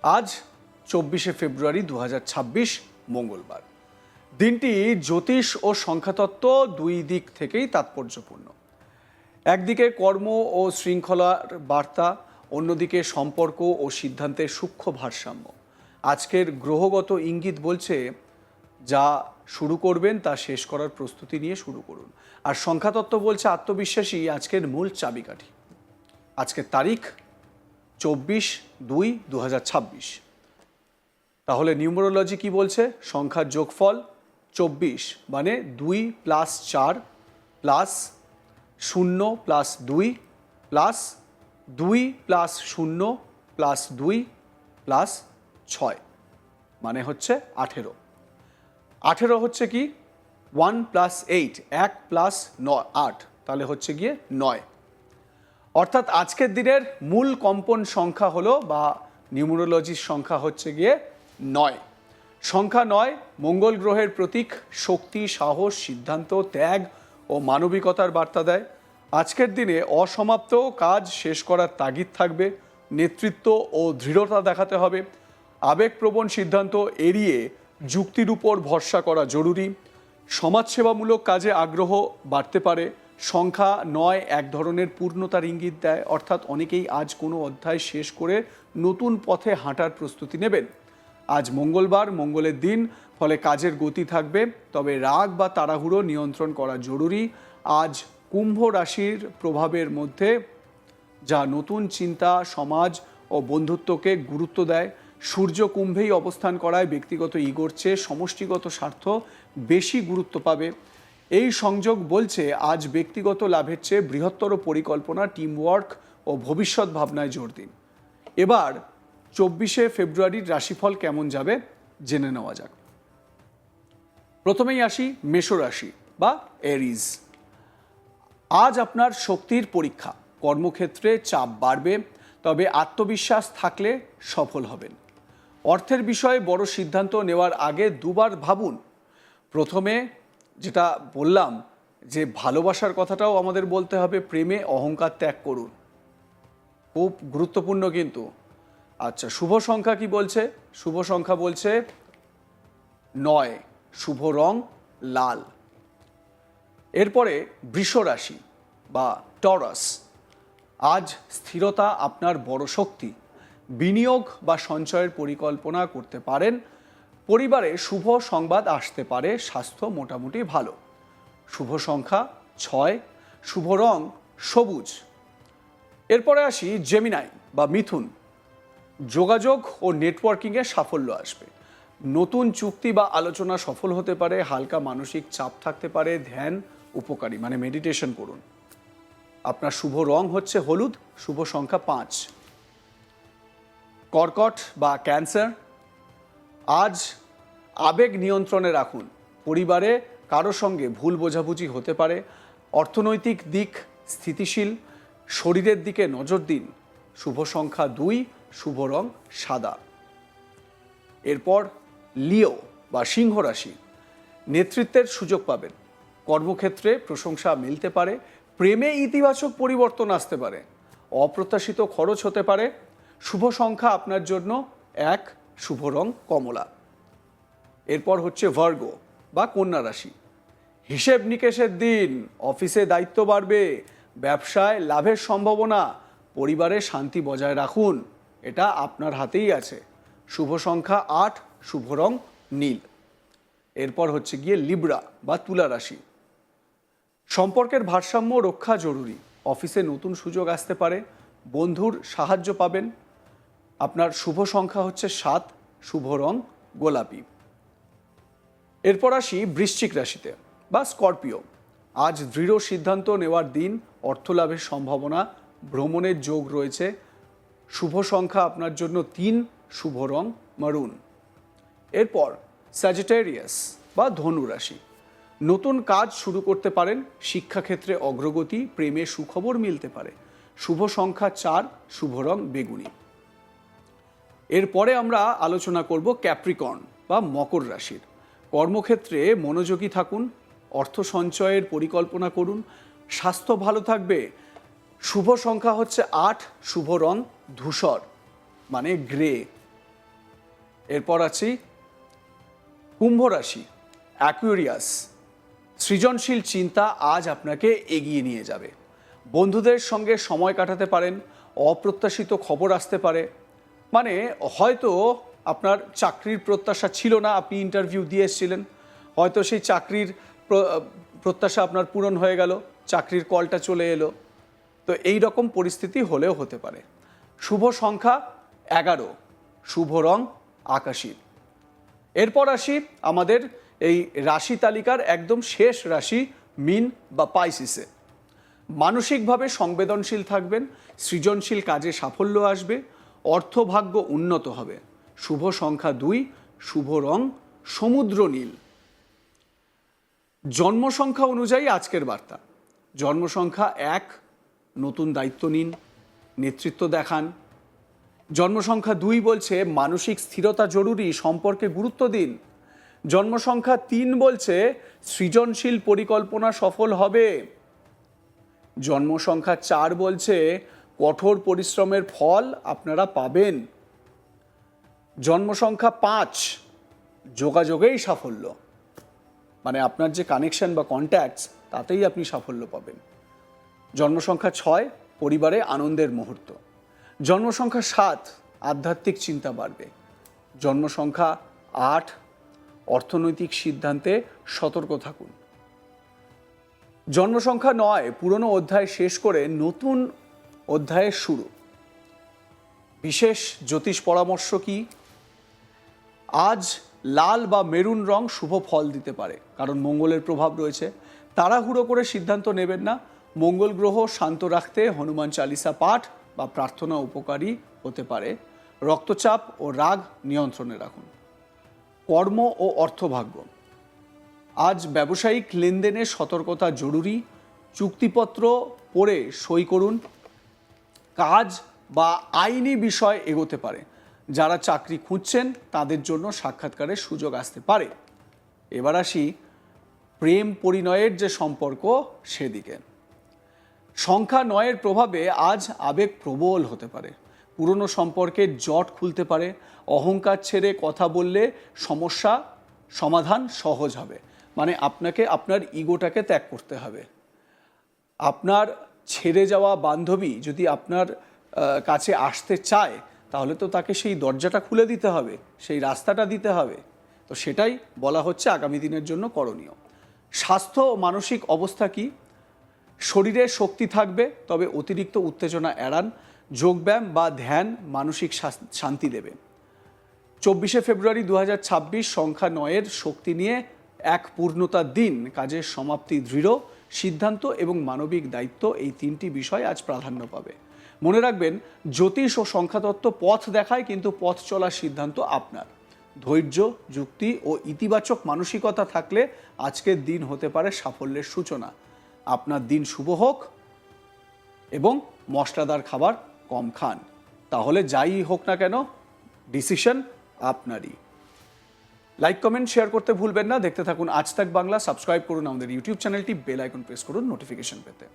আজ 24শে ফেব্রুয়ারি 2026 মঙ্গলবার। দিনটি জ্যোতিষ ও সংখ্যাতত্ত্ব দুই দিক থেকেই তাৎপর্যপূর্ণ। একদিকে কর্ম ও শৃঙ্খলার বার্তা, অন্যদিকে সম্পর্ক ও সিদ্ধান্তের সূক্ষ্ম ভারসাম্য। আজকের গ্রহগত ইঙ্গিত বলছে যা শুরু করবেন তা শেষ করার প্রস্তুতি নিয়ে শুরু করুন। আর সংখ্যাতত্ত্ব বলছে আত্মবিশ্বাসী আজকের মূল চাবিকাঠি। আজকের তারিখ 24/2/2026। তাহলে নিউমেরোলজি কি বলছে? সংখ্যার যোগফল 24 মানে 2 + 4 + 0 + 2 + 2 + 0 + 2 + 6 মানে হচ্ছে 18। 18 হচ্ছে কি 1 + 8, 1 + 8, তাহলে হচ্ছে গিয়ে 9। অর্থাৎ আজকের দিনের মূল কম্পন সংখ্যা হলো বা নিউমেরোলজির সংখ্যা হচ্ছে গিয়ে 9। সংখ্যা 9 মঙ্গল গ্রহের প্রতীক, শক্তি, সাহস, সিদ্ধান্ত, ত্যাগ ও মানবিকতার বার্তা দেয়। আজকের দিনে অসমাপ্ত কাজ শেষ করার তাগিদ থাকবে, নেতৃত্ব ও দৃঢ়তা দেখাতে হবে। আবেগপ্রবণ সিদ্ধান্ত এড়িয়ে যুক্তির উপর ভরসা করা জরুরি। সমাজসেবামূলক কাজে আগ্রহ বাড়তে পারে। সংখ্যা 9 এক ধরনের পূর্ণতার ইঙ্গিত দেয়, অর্থাৎ অনেকেই আজ কোনো অধ্যায় শেষ করে নতুন পথে হাঁটার প্রস্তুতি নেবেন। আজ মঙ্গলবার, মঙ্গলের দিন, ফলে কাজের গতি থাকবে, তবে রাগ বা তাড়াহুড়ো নিয়ন্ত্রণ করা জরুরি। আজ কুম্ভ রাশির প্রভাবের মধ্যে যা নতুন চিন্তা, সমাজ ও বন্ধুত্বকে গুরুত্ব দেয়। সূর্য কুম্ভেই অবস্থান করায় ব্যক্তিগত ইগোর চেয়ে সমষ্টিগত স্বার্থ বেশি গুরুত্ব পাবে। এই সংযোগ বলছে আজ ব্যক্তিগত লাভের চেয়ে বৃহত্তর পরিকল্পনা, টিমওয়ার্ক ও ভবিষ্যৎ ভাবনায় জোর দিন। এবার 24শে ফেব্রুয়ারির রাশিফল কেমন যাবে জেনে নেওয়া যাক। প্রথমেই আসি মেষ রাশি বা এরিজ। আজ আপনার শক্তির পরীক্ষা। কর্মক্ষেত্রে চাপ বাড়বে, তবে আত্মবিশ্বাস থাকলে সফল হবেন। অর্থের বিষয়ে বড় সিদ্ধান্ত নেওয়ার আগে দুবার ভাবুন। প্রথমে যেটা বললাম যে ভালোবাসার কথাটাও আমাদের বলতে হবে, প্রেমে অহংকার ত্যাগ করুন, খুব গুরুত্বপূর্ণ কিন্তু। আচ্ছা, শুভ সংখ্যা কি বলছে? শুভ সংখ্যা বলছে 9, শুভ রং লাল। এরপরে বৃষ রাশি বা টরাস। আজ স্থিরতা আপনার বড় শক্তি। বিনিয়োগ বা সঞ্চয়ের পরিকল্পনা করতে পারেন। পরিবারে শুভ সংবাদ আসতে পারে। স্বাস্থ্য মোটামুটি ভালো। শুভ সংখ্যা 6, শুভ রং সবুজ। এরপরে আসি জেমিনাই বা মিথুন। যোগাযোগ ও নেটওয়ার্কিংয়ে সাফল্য আসবে। নতুন চুক্তি বা আলোচনা সফল হতে পারে। হালকা মানসিক চাপ থাকতে পারে। ধ্যান উপকারী, মানে মেডিটেশন করুন। আপনার শুভ রং হচ্ছে হলুদ। শুভ সংখ্যা 5। কর্কট বা ক্যান্সার। আজ আবেগ নিয়ন্ত্রণে রাখুন। পরিবারে কারো সঙ্গে ভুল বোঝাবুঝি হতে পারে। অর্থনৈতিক দিক স্থিতিশীল। শরীরের দিকে নজর দিন। শুভ সংখ্যা 2, শুভ রং সাদা। এরপর লিও বা সিংহ রাশি। নেতৃত্বের সুযোগ পাবেন। কর্মক্ষেত্রে প্রশংসা মিলতে পারে। প্রেমে ইতিবাচক পরিবর্তন আসতে পারে। অপ্রত্যাশিত খরচ হতে পারে। শুভ সংখ্যা আপনার জন্য 1, শুভ রং কমলা। এরপর হচ্ছে ভার্গ বা কন্যা রাশি। হিসেব নিকেশের দিন। অফিসে দায়িত্ব বাড়বে। ব্যবসায় লাভের সম্ভাবনা। পরিবারে শান্তি বজায় রাখুন, এটা আপনার হাতেই আছে। শুভ সংখ্যা 8, শুভ রং নীল। এরপর হচ্ছে গিয়ে লিব্রা বা তুলা রাশি। সম্পর্কের ভারসাম্য রক্ষা জরুরি। অফিসে নতুন সুযোগ আসতে পারে। বন্ধুর সাহায্য পাবেন। আপনার শুভ সংখ্যা হচ্ছে 7, শুভ রং গোলাপি। এরপর আসি বৃশ্চিক রাশিতে বা স্করপিও। আজ দৃঢ় সিদ্ধান্ত নেওয়ার দিন। অর্থলাভের সম্ভাবনা। ভ্রমণের যোগ রয়েছে। শুভ সংখ্যা আপনার জন্য 3, শুভ রং মারুন। এরপর স্যাজিটেরিয়াস বা ধনু রাশি। নতুন কাজ শুরু করতে পারেন। শিক্ষাক্ষেত্রে অগ্রগতি। প্রেমে সুখবর মিলতে পারে। শুভ সংখ্যা 4, শুভ রং বেগুনি। এরপরে আমরা আলোচনা করব ক্যাপ্রিকর্ন বা মকর রাশির। কর্মক্ষেত্রে মনোযোগী থাকুন। অর্থ সঞ্চয়ের পরিকল্পনা করুন। স্বাস্থ্য ভালো থাকবে। শুভ সংখ্যা হচ্ছে 8, শুভ রং ধূসর মানে গ্রে। এরপর আছি কুম্ভ রাশি, অ্যাকুয়ারিয়াস। সৃজনশীল চিন্তা আজ আপনাকে এগিয়ে নিয়ে যাবে। বন্ধুদের সঙ্গে সময় কাটাতে পারেন, অপ্রত্যাশিত খবর আসতে পারে। মানে হয়তো আপনার চাকরির প্রত্যাশা ছিল না, আপনি ইন্টারভিউ দিয়ে এসেছিলেন, হয়তো সেই চাকরির প্রত্যাশা আপনার পূরণ হয়ে গেল, চাকরির কলটা চলে এলো। তো এই রকম পরিস্থিতি হলেও হতে পারে। শুভ সংখ্যা 11, শুভ রং আকাশী। এরপর আসি আমাদের এই রাশি তালিকার একদম শেষ রাশি মীন বা পাইসিসে। মানসিকভাবে সংবেদনশীল থাকবেন, সৃজনশীল কাজে সাফল্য আসবে, অর্থভাগ্য উন্নত হবে। শুভ সংখ্যা 2, শুভ রং সমুদ্র নীল। জন্ম সংখ্যা অনুযায়ী আজকের বার্তা। জন্ম সংখ্যা 1, নতুন দায়িত্ব নিন, নেতৃত্ব দেখান। জন্ম সংখ্যা 2 বলছে মানসিক স্থিরতা জরুরি, সম্পর্কে গুরুত্ব দিন। জন্ম সংখ্যা 3 বলছে সৃজনশীল পরিকল্পনা সফল হবে। জন্ম সংখ্যা 4 বলছে কঠোর পরিশ্রমের ফল আপনারা পাবেন। জন্ম সংখ্যা 5, যোগাযোগেই সাফল্য, মানে আপনার যে কানেকশন বা কন্ট্যাক্টস তাতেই আপনি সাফল্য পাবেন। জন্ম সংখ্যা 6, পরিবারে আনন্দের মুহূর্ত। জন্ম সংখ্যা 7, আধ্যাত্মিক চিন্তা বাড়বে। জন্ম সংখ্যা 8, অর্থনৈতিক সিদ্ধান্তে সতর্ক থাকুন। জন্ম সংখ্যা 9, পুরনো অধ্যায় শেষ করে নতুন অধ্যায়ের শুরু। বিশেষ জ্যোতিষ পরামর্শ কি? আজ লাল বা মেরুন রং শুভ ফল দিতে পারে, কারণ মঙ্গলের প্রভাব রয়েছে। তাড়াহুড়ো করে সিদ্ধান্ত নেবেন না। মঙ্গল গ্রহ শান্ত রাখতে হনুমান চালিসা পাঠ বা প্রার্থনা উপকারী হতে পারে। রক্তচাপ ও রাগ নিয়ন্ত্রণে রাখুন। কর্ম ও অর্থভাগ্য। আজ ব্যবসায়িক লেনদেনে সতর্কতা জরুরি। চুক্তিপত্র পড়ে সই করুন। কাজ বা আইনি বিষয় এগোতে পারে। যারা চাকরি খুঁজছেন তাদের জন্য সাক্ষাৎকারের সুযোগ আসতে পারে। এবার আসি প্রেম পরিণয়ের যে সম্পর্ক সেদিকে। সংখ্যা 9-এর প্রভাবে আজ আবেগ প্রবল হতে পারে। পুরনো সম্পর্কের জট খুলতে পারে। অহংকার ছেড়ে কথা বললে সমস্যা সমাধান সহজ হবে। মানে আপনাকে আপনার ইগোটাকে ত্যাগ করতে হবে। আপনার ছেড়ে যাওয়া বান্ধবী যদি আপনার কাছে আসতে চায়, তাহলে তো তাকে সেই দরজাটা খুলে দিতে হবে, সেই রাস্তাটা দিতে হবে। তো সেটাই বলা হচ্ছে আগামী দিনের জন্য করণীয়। স্বাস্থ্য ও মানসিক অবস্থা কি? শরীরে শক্তি থাকবে, তবে অতিরিক্ত উত্তেজনা এড়ান। যোগব্যায়াম বা ধ্যান মানসিক শান্তি দেবে। 24শে ফেব্রুয়ারি 2026, সংখ্যা 9-এর শক্তি নিয়ে এক পূর্ণতার দিন। কাজের সমাপ্তি দৃঢ়, সিদ্ধান্ত এবং মানবিক দায়িত্ব, এই 3টি বিষয় আজ প্রাধান্য পাবে। মনে রাখবেন, জ্যোতিষ ও সংখ্যাতত্ত্ব পথ দেখায়, কিন্তু পথ চলার সিদ্ধান্ত আপনার। ধৈর্য, যুক্তি ও ইতিবাচক মানসিকতা থাকলে আজকের দিন হতে পারে সাফল্যের সূচনা। আপনার দিন শুভ হোক এবং মশলাদার খাবার কম খান। তাহলে যাই হোক না কেন, ডিসিশন আপনারই। লাইক, কমেন্ট, শেয়ার করতে ভুলবেন না। দেখতে থাকুন আজ তাক বাংলা। সাবস্ক্রাইব করুন আমাদের ইউটিউব চ্যানেলটি, বেল আইকন প্রেস করুন নোটিফিকেশন পেতে।